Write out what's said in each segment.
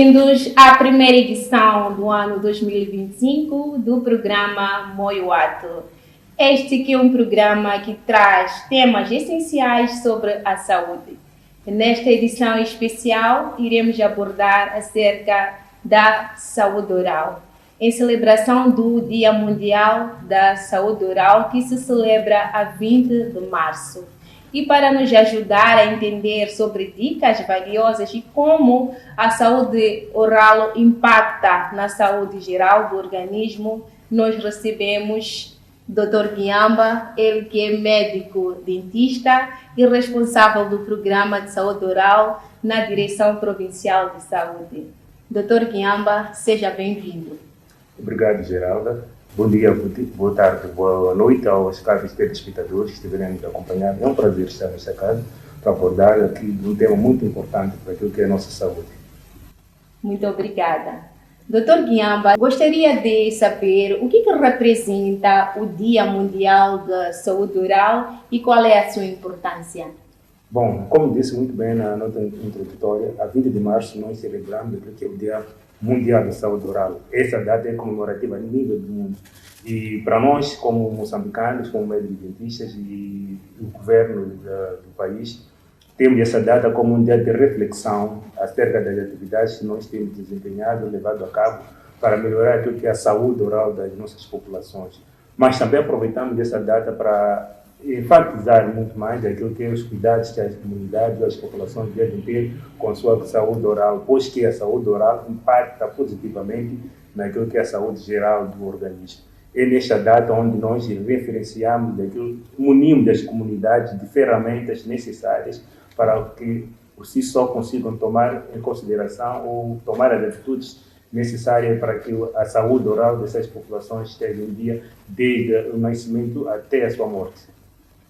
Bem-vindos à primeira edição do ano 2025 do programa Moioato. Este que é um programa que traz temas essenciais sobre a saúde. Nesta edição especial, iremos abordar acerca da saúde oral, em celebração do Dia Mundial da Saúde Oral, que se celebra a 20 de março. E para nos ajudar a entender sobre dicas valiosas e como a saúde oral impacta na saúde geral do organismo, nós recebemos Dr. Guiamba, ele que é médico dentista e responsável do Programa de Saúde Oral na Direção Provincial de Saúde. Dr. Guiamba, seja bem-vindo. Obrigado, Geralda. Bom dia, boa tarde, boa noite aos caros telespectadores que estiverem nos acompanhar. É um prazer estar nesta casa para abordar aqui um tema muito importante para aquilo que é a nossa saúde. Muito obrigada. Dr. Guiamba, gostaria de saber o que representa o Dia Mundial da Saúde Oral e qual é a sua importância? Bom, como disse muito bem na nota introdutória, a 20 de março nós celebramos aquilo que é o Dia Mundial da Saúde Oral. Essa data é comemorativa a nível do mundo. E para nós, como moçambicanos, como médicos dentistas e o governo do país, temos essa data como um dia de reflexão acerca das atividades que nós temos desempenhado, levado a cabo para melhorar aquilo que é a saúde oral das nossas populações. Mas também aproveitamos essa data para enfatizar muito mais aquilo que é os cuidados que as comunidades, as populações devem ter com a sua saúde oral, pois que a saúde oral impacta positivamente naquilo que é a saúde geral do organismo. É nesta data onde nós referenciamos aquilo, munimos as comunidades de ferramentas necessárias para que por si só consigam tomar em consideração ou tomar as atitudes necessárias para que a saúde oral dessas populações esteja em dia desde o nascimento até a sua morte.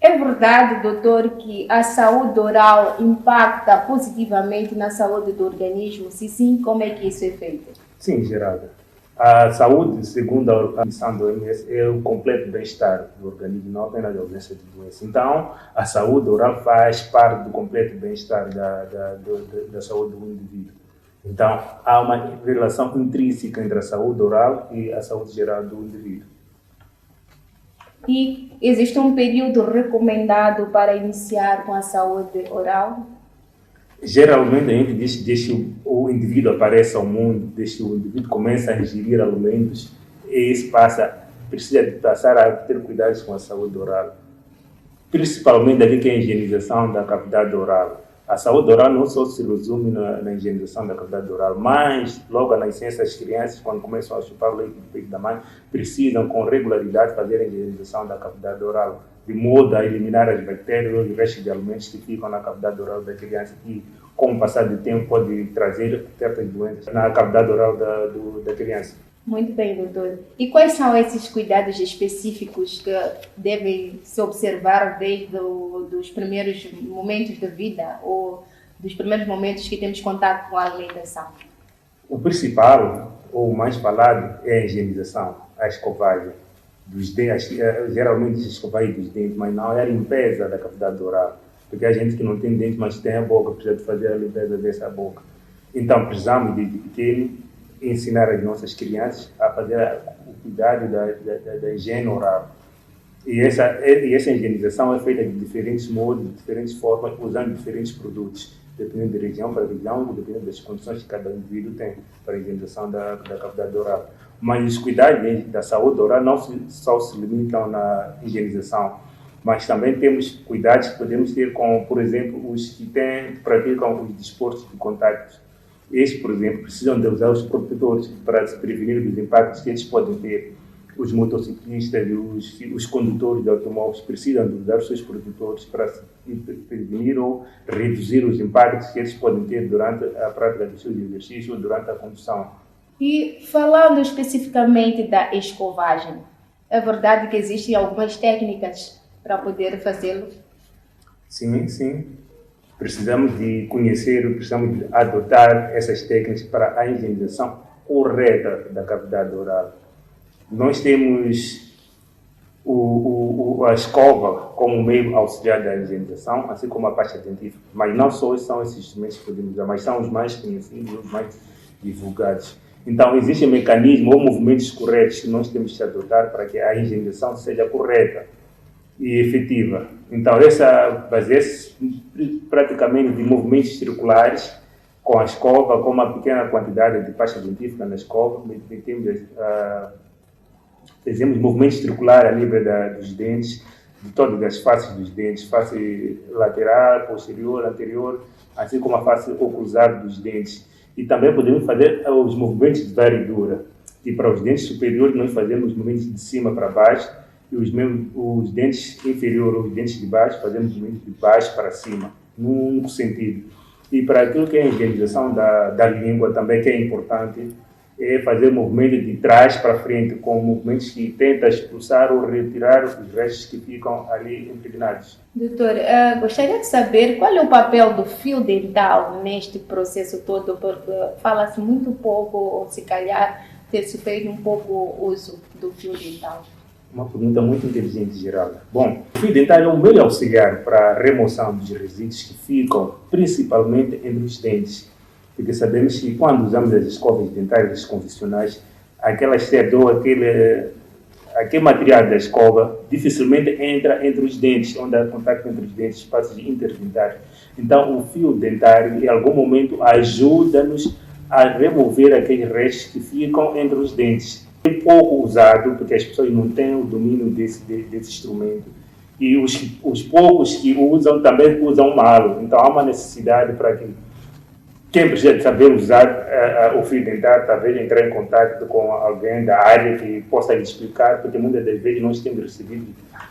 É verdade, doutor, que a saúde oral impacta positivamente na saúde do organismo? Se sim, como é que isso é feito? Sim, Geralda. A saúde, segundo a missão do OMS, é o completo bem-estar do organismo, não apenas a ausência de doença. Então, a saúde oral faz parte do completo bem-estar da saúde do indivíduo. Então, há uma relação intrínseca entre a saúde oral e a saúde geral do indivíduo. E existe um período recomendado para iniciar com a saúde oral? Geralmente, a gente diz desde o indivíduo aparece ao mundo, desde o indivíduo começa a ingerir alimentos, e isso precisa de passar a ter cuidados com a saúde oral. Principalmente aqui que é a higienização da cavidade oral. A saúde oral não só se resume na higienização da cavidade oral, mas logo à nascença as crianças, quando começam a chupar o leite do peito da mãe, precisam com regularidade fazer a higienização da cavidade oral, de modo a eliminar as bactérias e o resto de alimentos que ficam na cavidade oral da criança e, com o passar do tempo, pode trazer certas doenças na cavidade oral da criança. Muito bem, doutor. E quais são esses cuidados específicos que devem se observar desde os primeiros momentos da vida ou dos primeiros momentos que temos contato com a alimentação? O principal, ou o mais falado, é a higienização, a escovagem dos dentes, geralmente a escovagem dos dentes, mas não é a limpeza da cavidade oral, porque a gente que não tem dente, mas tem a boca, precisa de fazer a limpeza dessa boca. Então, precisamos, desde pequeno, ensinar as nossas crianças a fazer o cuidado da higiene oral. E essa higienização é feita de diferentes modos, de diferentes formas, usando diferentes produtos, dependendo de região para região, dependendo das condições que cada indivíduo tem para a higienização da cavidade oral. Mas os cuidados da saúde oral não só se limitam na higienização, mas também temos cuidados que podemos ter com, por exemplo, os que praticam os desportos de contato. Estes, por exemplo, precisam de usar os protetores para se prevenir dos impactos que eles podem ter. Os motociclistas e os condutores de automóveis precisam de usar os seus protetores para se prevenir ou reduzir os impactos que eles podem ter durante a prática dos seus exercícios ou durante a condução. E falando especificamente da escovagem, é verdade que existem algumas técnicas para poder fazê-lo? Sim, sim. Precisamos de conhecer, precisamos de adotar essas técnicas para a higienização correta da cavidade oral. Nós temos a escova como meio auxiliar da higienização, assim como a pasta dentífrica, mas não só são esses instrumentos que podemos usar, mas são os mais conhecidos, os mais divulgados. Então, existem mecanismos ou movimentos corretos que nós temos que adotar para que a higienização seja correta e efetiva. Então, baseia-se praticamente de movimentos circulares com a escova, com uma pequena quantidade de pasta dentífrica na escova, fazemos movimentos circulares a nível dos dentes, de todas as faces dos dentes, face lateral, posterior, anterior, assim como a face oclusal dos dentes. E também podemos fazer os movimentos de varredura. E para os dentes superiores, nós fazemos os movimentos de cima para baixo, e os dentes inferiores, os dentes de baixo, fazemos os movimentos de baixo para cima, num único sentido. E para aquilo que é a higienização da língua também, que é importante, é fazer movimento de trás para frente, com movimentos que tentam expulsar ou retirar os restos que ficam ali impregnados. Doutor, gostaria de saber qual é o papel do fio dental neste processo todo, porque fala-se muito pouco, ou se calhar ter-se feito um pouco uso do fio dental. Uma pergunta muito inteligente, Geralda. Bom, o fio dental é um belo auxiliar para a remoção dos resíduos que ficam principalmente entre os dentes. Porque sabemos que quando usamos as escovas dentárias convencionais, aquela seda ou aquele material da escova dificilmente entra entre os dentes, onde há contato entre os dentes, espaços interdentários. Então, o fio dentário, em algum momento, ajuda-nos a remover aqueles restos que ficam entre os dentes. É pouco usado, porque as pessoas não têm o domínio desse instrumento. E os poucos que usam também usam mal. Então, há uma necessidade para que quem precisa de saber usar o fio dentário, talvez entrar em contato com alguém da área que possa lhe explicar, porque muitas das vezes nós temos recebido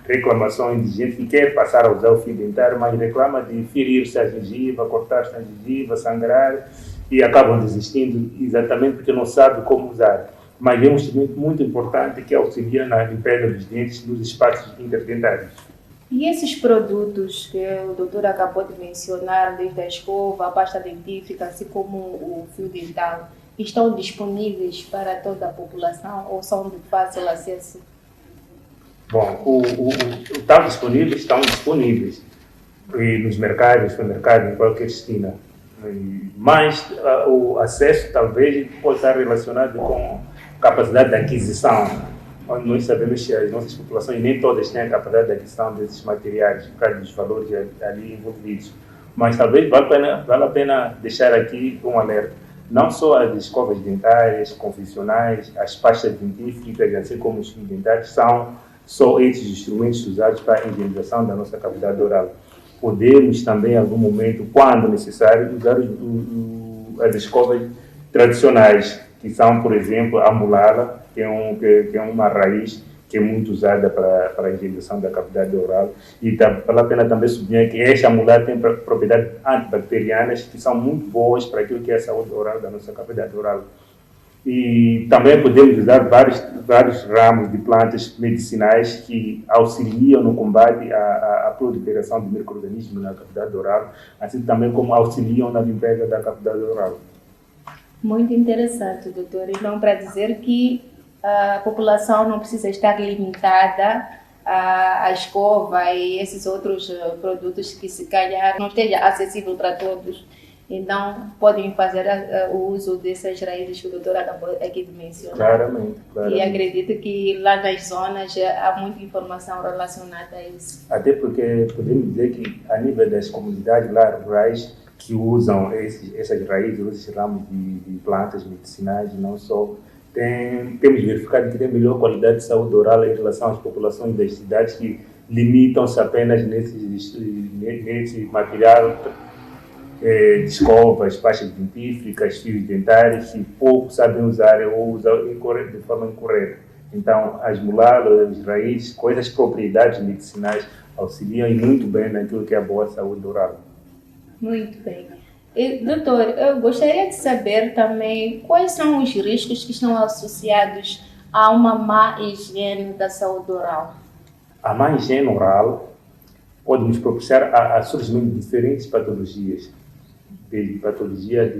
reclamações de gente que quer passar a usar o fio dentário, mas reclama de ferir-se a gengiva, cortar-se a gengiva, sangrar, e acabam desistindo exatamente porque não sabem como usar. Mas é um instrumento muito importante que auxilia na limpeza dos dentes nos espaços interdentários. E esses produtos que o doutor acabou de mencionar, desde a escova, a pasta dentífrica, assim como o fio dental, estão disponíveis para toda a população ou são de fácil acesso? Bom, estão disponíveis e nos mercados, supermercados, em qualquer esquina. Mas o acesso talvez possa estar relacionado com capacidade de aquisição. Onde nós sabemos que as nossas populações nem todas têm a capacidade de aquisição desses materiais, por causa dos valores ali envolvidos. Mas talvez vale a pena deixar aqui um alerta. Não só as escovas dentárias convencionais, as pastas dentífricas, assim como os fios dentários, são só esses instrumentos usados para a higienização da nossa cavidade oral. Podemos também, em algum momento, quando necessário, usar as escovas tradicionais, que são, por exemplo, a mulala, que é uma raiz que é muito usada para a higienização da cavidade oral. E vale a pena também sublinhar que esta mulala tem propriedades antibacterianas que são muito boas para aquilo que é a saúde oral da nossa cavidade oral. E também podemos usar vários ramos de plantas medicinais que auxiliam no combate à proliferação de micro-organismos na cavidade oral, assim também como auxiliam na limpeza da cavidade oral. Muito interessante, doutor. Então, para dizer que a população não precisa estar limitada à escova e esses outros produtos que se calhar não esteja acessível para todos. Então, podem fazer o uso dessas raízes que o doutor acabou aqui de mencionar. Claramente. E acredito que lá nas zonas há muita informação relacionada a isso. Até porque podemos dizer que a nível das comunidades lá rurais que usam essas raízes, esses ramos de plantas medicinais, não só, temos verificado que tem melhor qualidade de saúde oral em relação às populações das cidades que limitam-se apenas nesse material de escovas, pastas dentífricas, fios dentários, que pouco sabem usar ou usam de forma incorreta. Então, as mulalas, as raízes, com essas propriedades medicinais, auxiliam muito bem naquilo que é a boa saúde oral. Muito bem. E, doutor, eu gostaria de saber também quais são os riscos que estão associados a uma má higiene da saúde oral. A má higiene oral pode nos propiciar a surgimento de diferentes patologias, desde patologia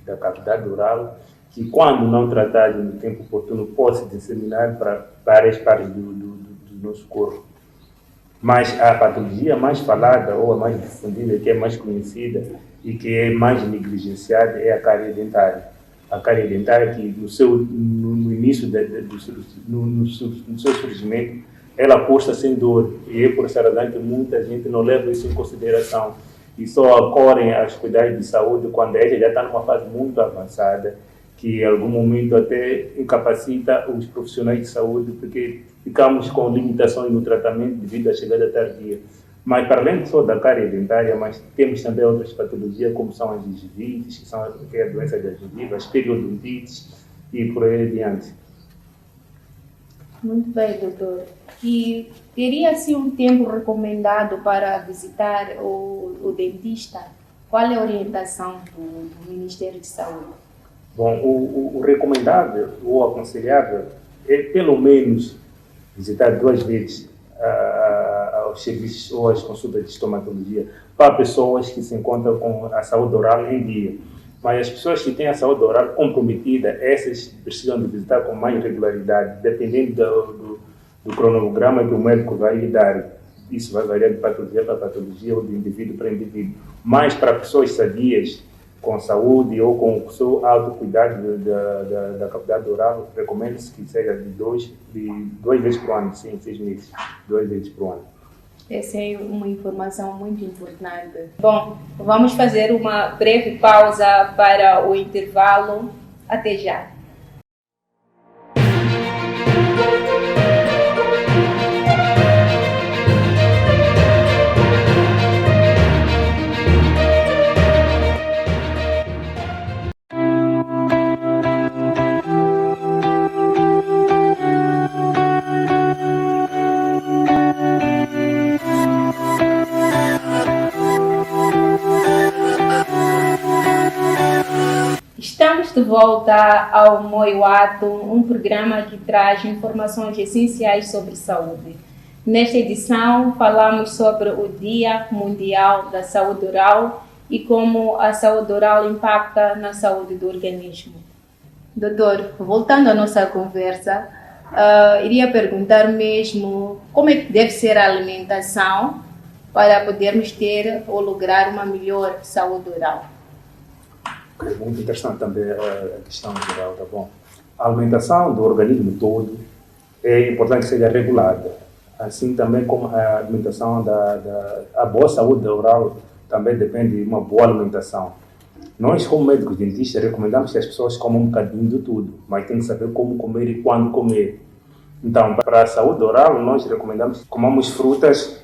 da cavidade oral, que quando não tratada no tempo oportuno pode se disseminar para várias partes do nosso corpo. Mas a patologia mais falada ou a mais difundida, que é mais conhecida e que é mais negligenciada, é a cárie dentária. a cárie dentária, que no início no seu surgimento, ela posta sem dor, e é por essa razão que muita gente não leva isso em consideração e só acorrem aos cuidados de saúde quando ela já está numa fase muito avançada, que em algum momento até incapacita os profissionais de saúde, porque ficamos com limitações no tratamento devido à chegada tardia. Mas para além só da cárie dentária, mas temos também outras patologias, como são as gingivites, que é a doença da gengiva, as periodontites e por aí adiante. Muito bem, doutor. E teria assim um tempo recomendado para visitar o dentista? Qual é a orientação do Ministério de Saúde? Bom, o recomendável ou aconselhável é pelo menos visitar 2 vezes aos serviços ou às consultas de estomatologia para pessoas que se encontram com a saúde oral em dia. Mas as pessoas que têm a saúde oral comprometida, essas precisam de visitar com mais regularidade, dependendo do cronograma que o médico vai lhe dar. Isso vai variar de patologia para patologia ou de indivíduo para indivíduo. Mas para pessoas sadias, com saúde ou com o seu autocuidado da cavidade oral, recomenda-se que seja de 2 vezes por ano, sim, 6 meses, 2 vezes por ano. Essa é uma informação muito importante. Bom, vamos fazer uma breve pausa para o intervalo. Até já. Estamos de volta ao Moioato, um programa que traz informações essenciais sobre saúde. Nesta edição, falamos sobre o Dia Mundial da Saúde Oral e como a saúde oral impacta na saúde do organismo. Doutor, voltando à nossa conversa, iria perguntar mesmo como é que deve ser a alimentação para podermos ter ou lograr uma melhor saúde oral. É muito interessante também a questão geral, tá bom? A alimentação do organismo todo é importante que seja regulada, assim também como a alimentação a boa saúde oral também depende de uma boa alimentação. Nós, como médicos dentistas, recomendamos que as pessoas comam um bocadinho de tudo, mas tem que saber como comer e quando comer. Então, para a saúde oral, nós recomendamos que comamos frutas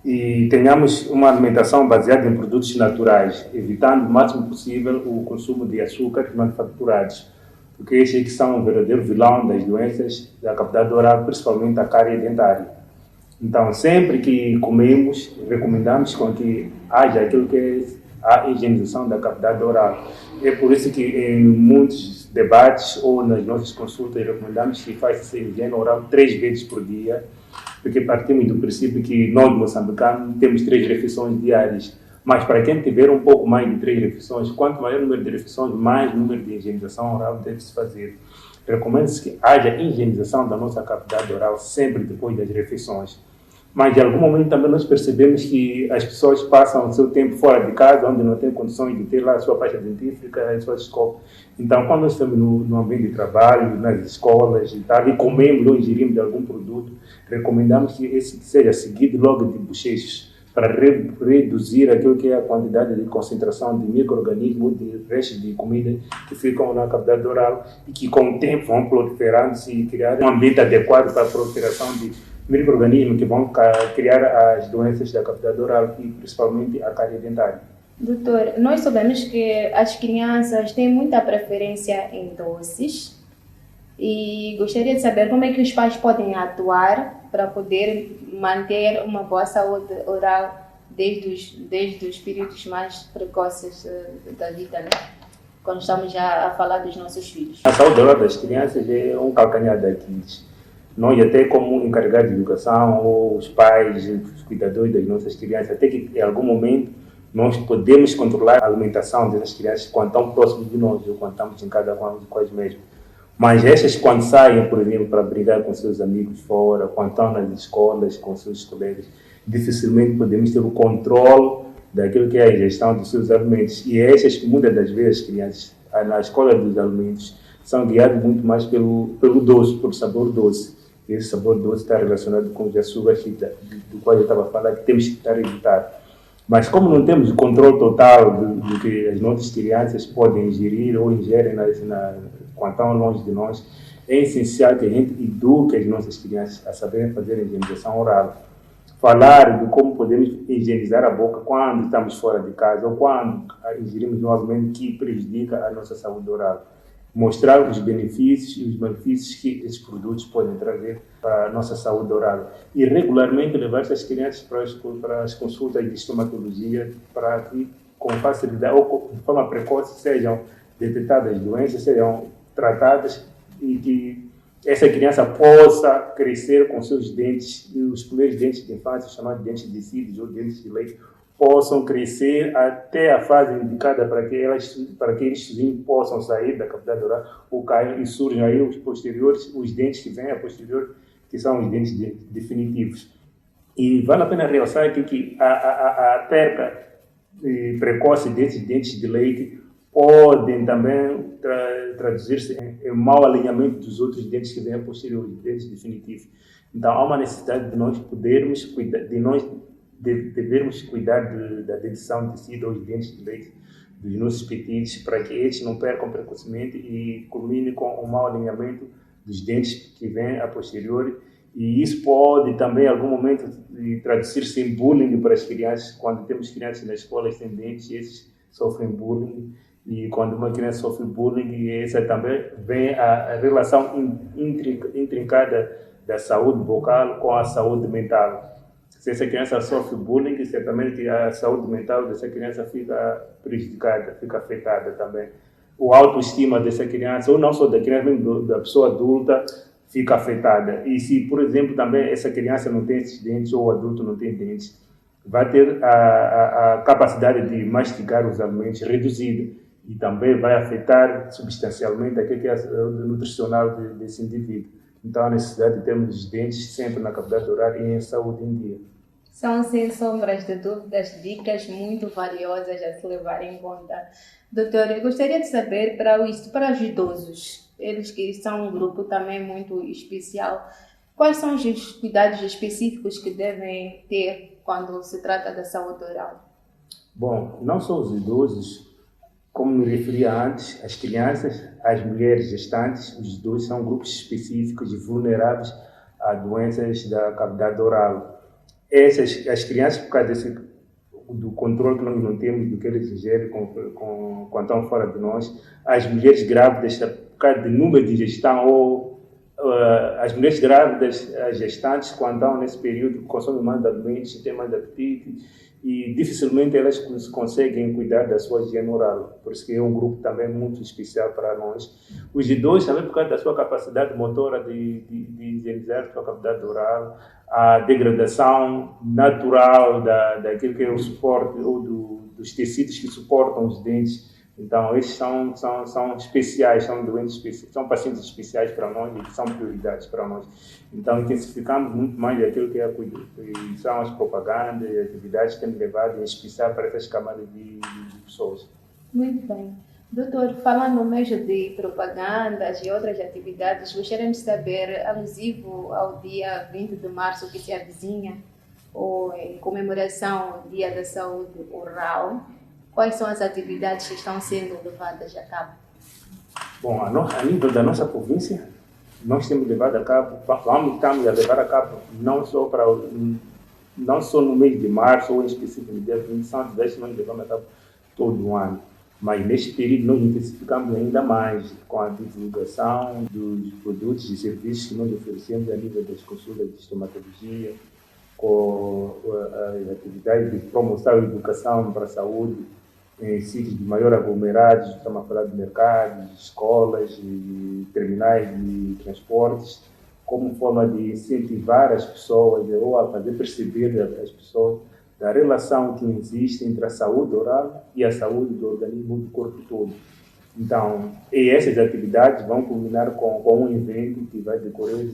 e tenhamos uma alimentação baseada em produtos naturais, evitando o máximo possível o consumo de açúcares manufaturados, porque estes que são um verdadeiro vilão das doenças da cavidade oral, principalmente a cárie dentária. Então, sempre que comemos, recomendamos com que haja aquilo que é a higienização da cavidade oral. É por isso que em muitos debates ou nas nossas consultas recomendamos que faça higiene oral 3 vezes por dia, porque partimos do princípio que nós, moçambicanos, temos 3 refeições diárias. Mas para quem tiver um pouco mais de 3 refeições, quanto maior o número de refeições, mais número de higienização oral deve-se fazer. Recomenda-se que haja higienização da nossa cavidade oral sempre depois das refeições. Mas, de algum momento, também nós percebemos que as pessoas passam o seu tempo fora de casa, onde não têm condições de ter lá a sua pasta dentífrica, a sua escova. Então, quando nós estamos no ambiente de trabalho, nas escolas e tal, e comemos ou ingerimos de algum produto, recomendamos que esse seja seguido logo de bochechos, para reduzir aquilo que é a quantidade de concentração de micro-organismos, de restos de comida que ficam na cavidade oral e que, com o tempo, vão proliferando-se e criar um ambiente adequado para a proliferação de micro-organismos que vão criar as doenças da cavidade oral e principalmente a cárie dentária. Doutor, nós sabemos que as crianças têm muita preferência em doces e gostaria de saber como é que os pais podem atuar para poder manter uma boa saúde oral desde os períodos mais precoces da vida, né? Quando estamos já a falar dos nossos filhos. A saúde oral das crianças é um calcanhar daqueles. Nós, até como encarregados de educação, ou os pais, os cuidadores das nossas crianças, até que em algum momento nós podemos controlar a alimentação dessas crianças quando estão próximos de nós, ou quando estamos em casa com as mesmas. Mas essas, quando saem, por exemplo, para brincar com seus amigos fora, quando estão nas escolas, com seus colegas, dificilmente podemos ter o controle daquilo que é a ingestão dos seus alimentos. E essas, muitas das vezes, as crianças na escola dos alimentos são guiados muito mais pelo doce, pelo sabor doce. Esse sabor doce está relacionado com os açúcares do qual eu estava a falar, que temos que estar a evitar. Mas como não temos o controle total do que as nossas crianças podem ingerir ou ingerem quando estão longe de nós, é essencial que a gente eduque as nossas crianças a saberem fazer a higienização oral. Falar de como podemos higienizar a boca quando estamos fora de casa ou quando ingerimos um alimento que prejudica a nossa saúde oral. Mostrar os benefícios e os malefícios que esses produtos podem trazer para a nossa saúde oral. E regularmente levar essas crianças para as consultas de estomatologia para que, com facilidade ou de forma precoce, sejam detectadas doenças, sejam tratadas e que essa criança possa crescer com seus dentes, e os primeiros dentes de infância, chamados dentes decíduos ou dentes de leite, possam crescer até a fase indicada para que eles possam sair da cavidade oral ou cair e surjam aí os posteriores, os dentes que vêm a posterior, que são os dentes definitivos. E vale a pena realçar aqui que a perca precoce desses dentes de leite podem também traduzir-se em mau alinhamento dos outros dentes que vêm a posterior, os dentes definitivos. Então, há uma necessidade de nós podermos cuidar, devemos cuidar da dentição de tecido aos dentes de leite dos nossos petites para que eles não percam precocemente e culmine com um mau alinhamento dos dentes que vêm a posteriori. E isso pode também, em algum momento, traduzir-se em bullying para as crianças. Quando temos crianças na escola sem dentes, esses sofrem bullying. E quando uma criança sofre bullying, essa também vem a relação intrincada da saúde bucal com a saúde mental. Se essa criança sofre bullying, certamente a saúde mental dessa criança fica prejudicada, fica afetada também. A autoestima dessa criança, ou não só da criança, mesmo da pessoa adulta, fica afetada. E se, por exemplo, também essa criança não tem esses dentes, ou o adulto não tem dentes, vai ter a capacidade de mastigar os alimentos reduzida. E também vai afetar substancialmente aquilo que é a saúde nutricional desse indivíduo. Então, a necessidade de termos os dentes sempre na cavidade oral e em saúde em dia. São, sem sombras de dúvidas, dicas muito valiosas a se levar em conta. Doutor, eu gostaria de saber para os idosos, eles que são um grupo também muito especial, quais são os cuidados específicos que devem ter quando se trata da saúde oral? Bom, não só os idosos, como me referi antes, as crianças, as mulheres gestantes, os idosos são grupos específicos e vulneráveis a doenças da cavidade oral. As crianças, por causa do controle que nós não temos do que eles ingerem quando estão fora de nós, as mulheres grávidas, por causa do número de ingestão, ou as mulheres grávidas, as gestantes, quando estão nesse período, consomem mais alimentos, têm mais apetite, e dificilmente elas conseguem cuidar da sua higiene oral. Por isso que é um grupo também muito especial para nós. Os idosos também por causa da sua capacidade motora de higienizar a sua cavidade oral, a degradação natural daquilo que é o suporte ou dos tecidos que suportam os dentes. Então, esses são especiais, são doentes especiais, são pacientes especiais para nós e são prioridades para nós. Então, intensificamos muito mais aquilo que são as propagandas e atividades que temos levado, em especial para essas camadas de pessoas. Muito bem. Doutor, falando mesmo de propagandas e outras atividades, gostaríamos de saber, alusivo ao dia 20 de março que se avizinha, ou em comemoração do Dia da Saúde Oral, quais são as atividades que estão sendo levadas a cabo? Bom, a nível da nossa província, nós temos levado a cabo, estamos a levar a cabo não só no mês de março ou em específico no dia 20, são atividades que nós levamos a cabo todo o ano. Mas neste período nós intensificamos ainda mais com a divulgação dos produtos e serviços que nós oferecemos a nível das consultas de estomatologia, com as atividades de promoção e educação para a saúde em sítios de maior aglomerados, estamos a falar de mercados, escolas, e terminais de transportes, como forma de incentivar as pessoas ou a fazer perceber às pessoas da relação que existe entre a saúde oral e a saúde do organismo do corpo todo. Então, e essas atividades vão culminar com um evento que vai decorrer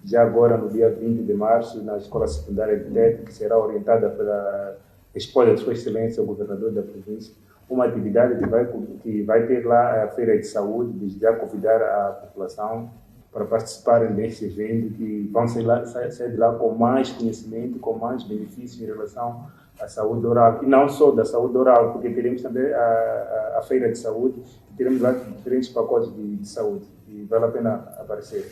já agora no dia 20 de março na Escola Secundária de Tete, que será orientada pela esposa de Sua Excelência, o governador da província, uma atividade que vai ter lá a Feira de Saúde, desde já convidar a população para participarem deste evento, que vão sair de lá com mais conhecimento, com mais benefícios em relação à saúde oral. E não só da saúde oral, porque teremos também a Feira de Saúde, e teremos lá diferentes pacotes de saúde, e vale a pena aparecer.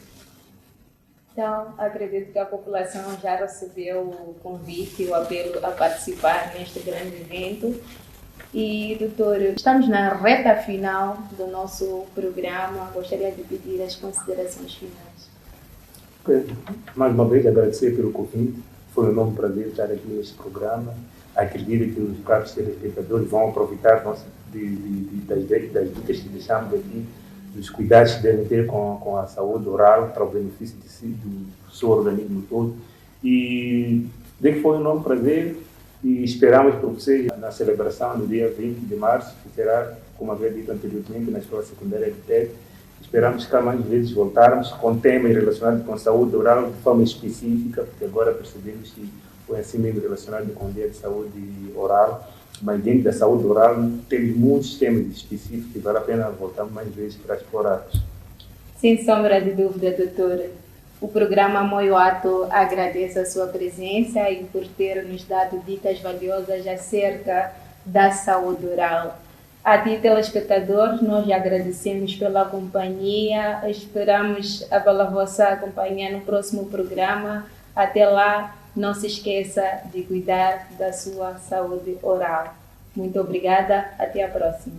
Então, acredito que a população já recebeu o convite, o apelo a participar neste grande evento. E, doutor, estamos na reta final do nosso programa. Gostaria de pedir as considerações finais. Okay. Mais uma vez, agradecer pelo convite. Foi um enorme prazer estar aqui neste programa. Acredito que os caros telespectadores vão aproveitar das dicas que deixamos aqui, dos cuidados que devem ter com a saúde oral para o benefício de si, do seu organismo todo. E que foi um enorme prazer. E esperamos por vocês na celebração no dia 20 de março, que será, como havia dito anteriormente, na Escola Secundária de Tete. Esperamos que mais vezes voltarmos com temas relacionados com a saúde oral de forma específica, porque agora percebemos que foi assim mesmo relacionado com o dia de saúde oral. Mas dentro da saúde oral temos muitos temas específicos que vale a pena voltarmos mais vezes para explorarmos. Sem sombra de dúvida, doutora. O programa Moio Ato agradece a sua presença e por ter nos dado dicas valiosas acerca da saúde oral. A ti, telespectador, nós agradecemos pela companhia, esperamos pela vossa companhia no próximo programa. Até lá, não se esqueça de cuidar da sua saúde oral. Muito obrigada, até a próxima.